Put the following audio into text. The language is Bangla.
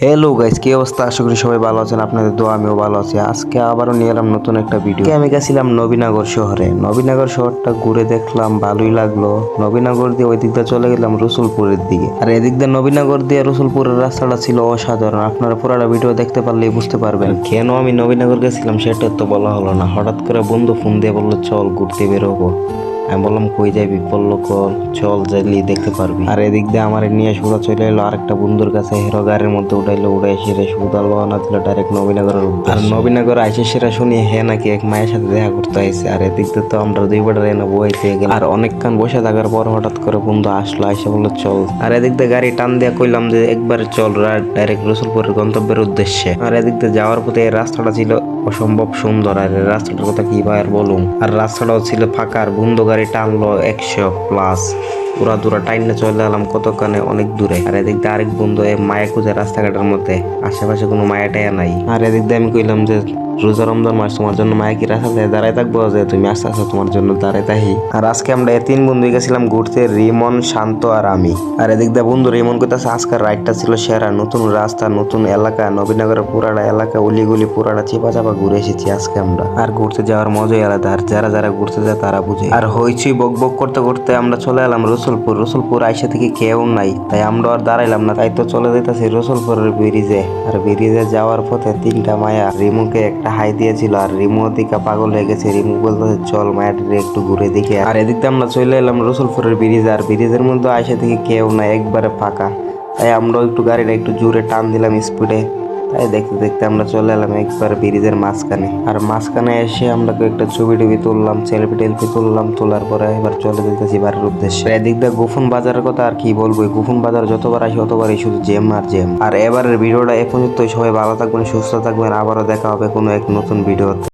হ্যালো গাইস, কি অবস্থা? আশা করি সবাই ভালো আছেন। আপনাদের দোয়া আমিও ভালো আছি। আজকে আবারও নিয়ে এলাম নতুন একটা ভিডিও। আমি গেছিলাম নবীনগর শহরে। নবীনগর শহরটা ঘুরে দেখলাম, ভালোই লাগলো। নবীনগর দিয়ে ওই দিকটা চলে গেলাম রসুলপুরের দিকে। আর এদিক দিয়ে নবীনগর দিয়ে রসুলপুরের রাস্তাটা ছিল অসাধারণ। আপনারা পুরোটা ভিডিও দেখতে পারলেই বুঝতে পারবেন কেন আমি নবীনগর গেছিলাম সেটা তো বলা হলো না। হঠাৎ করে বন্ধু ফোন দিয়ে বললো চল ঘুরতে বেরোবো। আমি বললাম কই যাবি? বললো চল যাইলি দেখতে পারবি। আর এদিক দিয়ে আমার নিয়ে সুদা চলে এলো আরেকটা বন্ধুর কাছে। হিরো গাড়ির মধ্যে উঠাইলো, উড়াই সেরে সুদা লোনা দিল ডাইরেক্ট নবীনগরের উদ্দেশ্যে। আর নবীনগর আইসে সেরা শুনি হ্যাঁ নাকি এক মায়ের সাথে দেখা করতে আইসে। আর এদিক দিয়ে তো আমরা দুই বেটার এনে বইতে গেলাম। আর অনেকক্ষণ বসে থাকার পর হঠাৎ করে বন্ধু আসলো, আইসে বললো চল। আর এদিক দিয়ে গাড়ি টান দিয়ে কইলাম যে একবার চল ডাইরেক্ট রসুলপুরের গন্তব্যের উদ্দেশ্যে। আর এদিক দিয়ে যাওয়ার পথে এই রাস্তাটা ছিল অসম্ভব সুন্দর। আর এই রাস্তাটার কথা কি ভাই আর বলুম। আর রাস্তাটাও ছিল ফাঁকা। আর বন্ধু গাড়ি টানলো 100+। পুরা দূরা টাইনে চলে এলাম কতক্ষণে অনেক দূরে। আর এদিক দিয়ে আরেক বন্ধু মায়া খুঁজে রাস্তাঘাটের মধ্যে, আশেপাশে কোনো মায়া টায়া নাই। আর এদিক দিয়ে আমি কইলাম যে রোজা রমজান মাস, তোমার জন্য মায়া কি রাখা যায়? দাঁড়ায় থাকবো যে তুমি আস্তে আস্তে তোমার জন্য দাঁড়ায় থাকি। আর আজকে আমরা তিন বন্ধু গেছিলাম ঘুরতে, রিমন, শান্ত আর আমি। আর এদিক দিয়ে বন্ধু রিমন কইতাছে আজকের রাইডটা ছিল সেরা। নতুন রাস্তা, নতুন এলাকা, নবীনগরের পুরাটা এলাকা, উলিগুলি পুরাটা চিপা চাপা ঘুরে এসেছি আজকে আমরা। আর ঘুরতে যাওয়ার মজাই আলাদা। আর যারা যারা ঘুরতে যায় তারা বুঝে। আর হইচই বক বক করতে করতে আমরা চলে এলাম রসুলপুর আইসা থেকে কেউ নাই, তাই আমরা আর দাঁড়াইলাম না। তাই তো চলে যেতেছি রসুলপুরের ব্রিজে। আর ব্রিজে যাওয়ার পথে তিনটা মায়া রিমুকে একটা হাই দিয়েছিল। আর রিমু দিকে পাগল হয়ে গেছে। রিমু বলতেছে চল মায়াটিরে একটু ঘুরে দেখে। আর এদিক দিয়ে আমরা চলে এলাম রসুলপুরের ব্রিজ। আর ব্রিজের মধ্যে আইসা থেকে কেউ নাই, একবারে ফাঁকা। তাই আমরা একটু গাড়িটা একটু জোরে টান দিলাম স্পিডে। তাই দেখতে দেখতে আমরা চলে এলাম একবার ব্রিজের মাঝখানে। আর মাঝখানে এসে আমরা একটা ছবি টবি তুললাম, সেলফি টেলফি তুললাম। তোলার পরে এবার চলে যেতেছি বাড়ির উদ্দেশ্যে। এদিক দিয়ে গোফন বাজারের কথা আর কি বলবো। গোফন বাজার যতবার আসি ততবারই শুধু জ্যাম আর জ্যাম। আর এবারের ভিডিওটা এ পর্যন্ত। সবাই ভালো থাকবেন, সুস্থ থাকবেন। আবারও দেখা হবে কোনো এক নতুন ভিডিওতে।